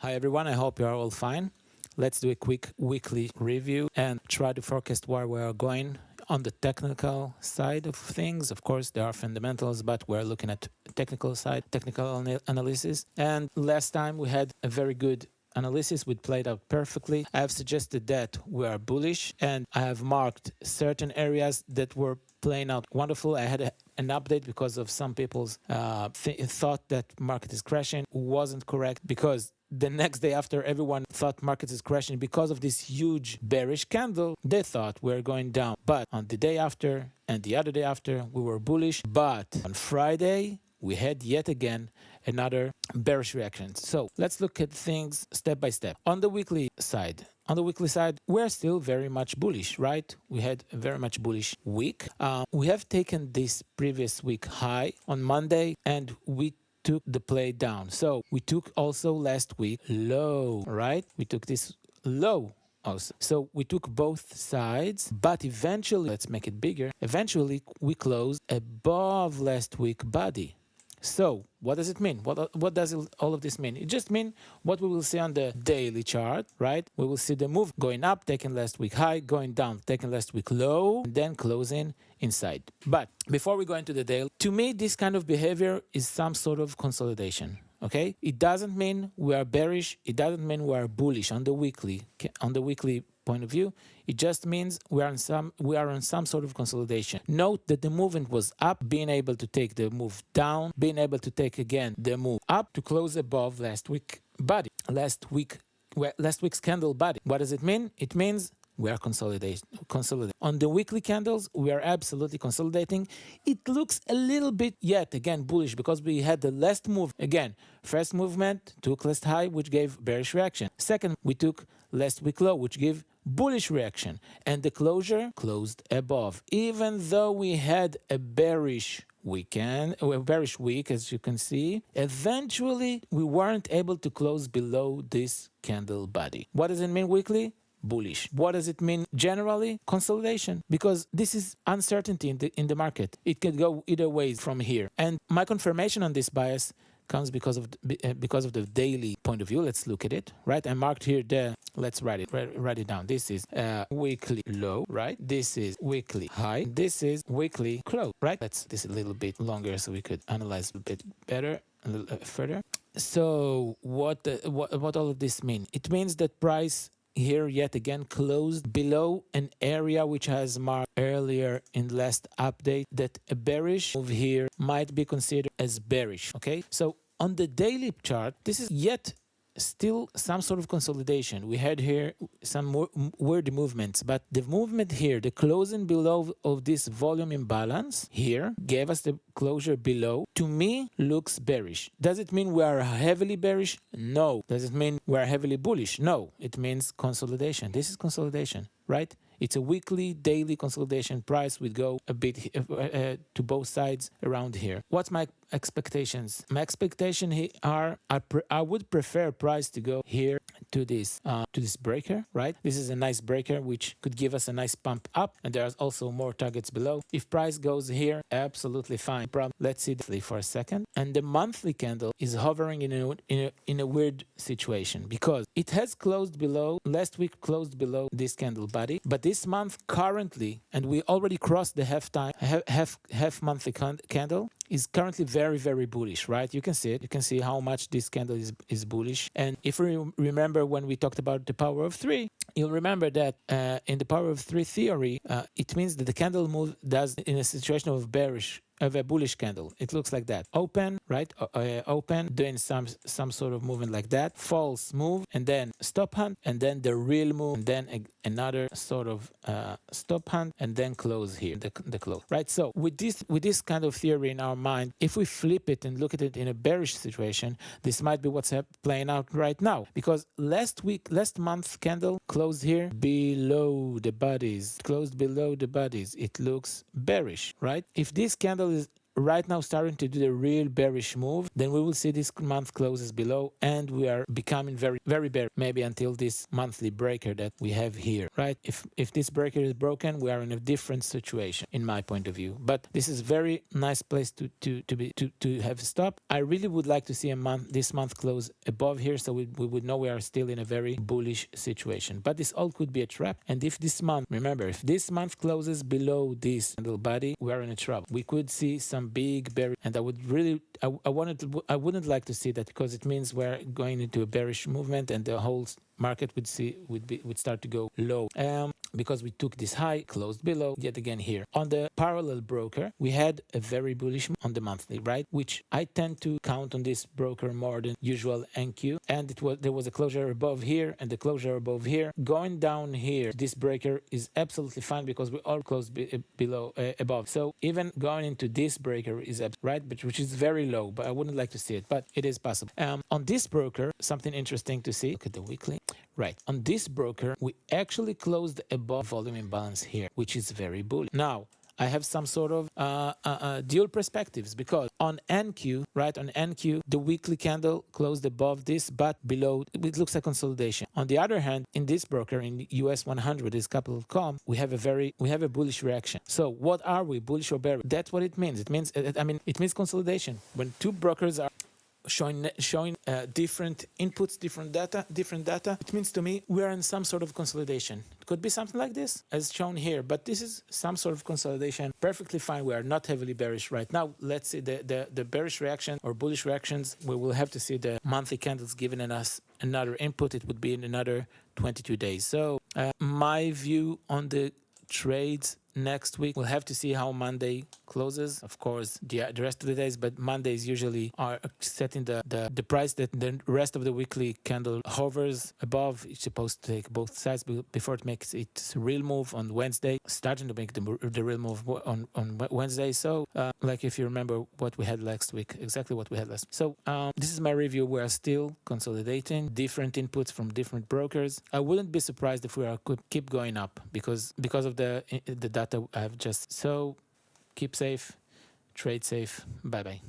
Hi everyone, I hope you are all fine. Let's do a quick weekly review and try to forecast where we are going on the technical side of things. Of course, there are fundamentals, but we're looking at technical side, technical analysis. And last time we had a very good analysis, which played out perfectly. I have suggested that we are bullish, and I have marked certain areas that were playing out wonderful. I had an update because of some people's thought that market is crashing. Wasn't correct, because the next day after everyone thought market is crashing because of this huge bearish candle, they thought we're going down. But on the day after and the other day after, we were bullish. But on Friday, we had yet again another bearish reaction. So let's look at things step by step. On the weekly side, we're still very much bullish, right? We had a very much bullish week. We have taken this previous week high on Monday, and we took the play down. So we took also last week low, right? We took this low also. So we took both sides, but eventually, let's make it bigger. Eventually, we closed above last week body. So what does it mean? What does all of this mean? It just means what we will see on the daily chart, right? We will see the move going up, taking last week high, going down, taking last week low, and then closing inside. But before we go into the daily, to me, this kind of behavior is some sort of consolidation. Okay, it doesn't mean we are bearish. It doesn't mean we are bullish on the weekly point of view. It just means we are on some sort of consolidation. Note that the movement was up, being able to take the move down, being able to take again the move up to close above last week's candle body. What does it mean? It means we are consolidating. On the weekly candles, we are absolutely consolidating. It looks a little bit, yet again, bullish, because we had the last move. Again, first movement took last high, which gave bearish reaction. Second, we took last week low, which gave bullish reaction. And the closure closed above. Even though we had a bearish week, as you can see, eventually we weren't able to close below this candle body. What does it mean weekly? Bullish. What does it mean generally? Consolidation, because this is uncertainty in the market. It can go either way from here. And my confirmation on this bias comes because of the daily point of view. Let's look at it, right? I marked here let's write it down. This is weekly low, right? This is weekly high. This is weekly close, right? Let's this a little bit longer so we could analyze a bit better, a little further. So what all of this mean? It means that price here yet again closed below an area which has marked earlier in the last update that a bearish move here might be considered as bearish. Okay, so on the daily chart, this is yet still some sort of consolidation. We had here some more weird movements, but the movement here, the closing below of this volume imbalance here, gave us the closure below. To me, looks bearish. Does it mean we are heavily bearish? No. Does it mean we are heavily bullish? No. It means consolidation. This is consolidation, right? It's a weekly, daily consolidation. Price would go a bit to both sides around here. What's my expectations? My expectation here are I would prefer price to go here to this breaker, right? This is a nice breaker which could give us a nice pump up, and there's also more targets below. If price goes here, absolutely fine. Let's see this for a second. And the monthly candle is hovering in a weird situation, because it has closed below last week, closed below this candle body, but this month currently, and we already crossed the half monthly candle, is currently very, very bullish, right? You can see it. You can see how much this candle is bullish. And if you remember when we talked about the power of three, you'll remember that in the power of three theory, it means that the candle move does in a situation of a bullish candle. It looks like that. Open, right? Open, doing some sort of movement like that. False move, and then stop hunt, and then the real move, and then another sort of stop hunt, and then close here, the close, right? So with this kind of theory in our mind, if we flip it and look at it in a bearish situation, this might be what's playing out right now. Because last month candle closed here below the bodies, closed below the bodies. It looks bearish, right? If this candle is right now starting to do the real bearish move, then we will see this month closes below and we are becoming very, very bearish, maybe until this monthly breaker that we have here, right? If this breaker is broken, we are in a different situation in my point of view. But this is very nice place to have stop. I really would like to see this month close above here, so we would know we are still in a very bullish situation. But this all could be a trap. And if this month, remember, if this month closes below this candle body, we are in a trouble. We could see some big bearish, and I would really, I wouldn't like to see that, because it means we're going into a bearish movement and the whole market would start to go low. Because we took this high, closed below, yet again here. On the parallel broker, we had a very bullish on the monthly, right? Which I tend to count on this broker more than usual NQ. And there was a closure above here and the closure above here. Going down here, this breaker is absolutely fine because we all closed below, above. So even going into this breaker is right, but which is very low, but I wouldn't like to see it, but it is possible. On this broker, something interesting to see. Look at the weekly. Right. On this broker, we actually closed above volume imbalance here, which is very bullish. Now, I have some sort of dual perspectives, because on NQ, right, on NQ, the weekly candle closed above this, but below, it looks like consolidation. On the other hand, in this broker, in the US 100, this capital.com, we have a bullish reaction. So what are we, bullish or bearish? That's what it means. It means, it means consolidation. When two brokers are showing different inputs, different data, it means to me we are in some sort of consolidation. It could be something like this, as shown here, but this is some sort of consolidation. Perfectly fine. We are not heavily bearish right now. Let's see the bearish reaction or bullish reactions. We will have to see the monthly candles giving us another input. It would be in another 22 days. So my view on the trades next week, we'll have to see how Monday closes, of course, the rest of the days, but Mondays usually are setting the price that the rest of the weekly candle hovers above. It's supposed to take both sides before it makes its real move on Wednesday, starting to make the real move on Wednesday. So like if you remember what we had last week, exactly what we had last week. So this is my review. We are still consolidating different inputs from different brokers. I wouldn't be surprised if could keep going up because of the data I have just. So keep safe, trade safe. Bye bye.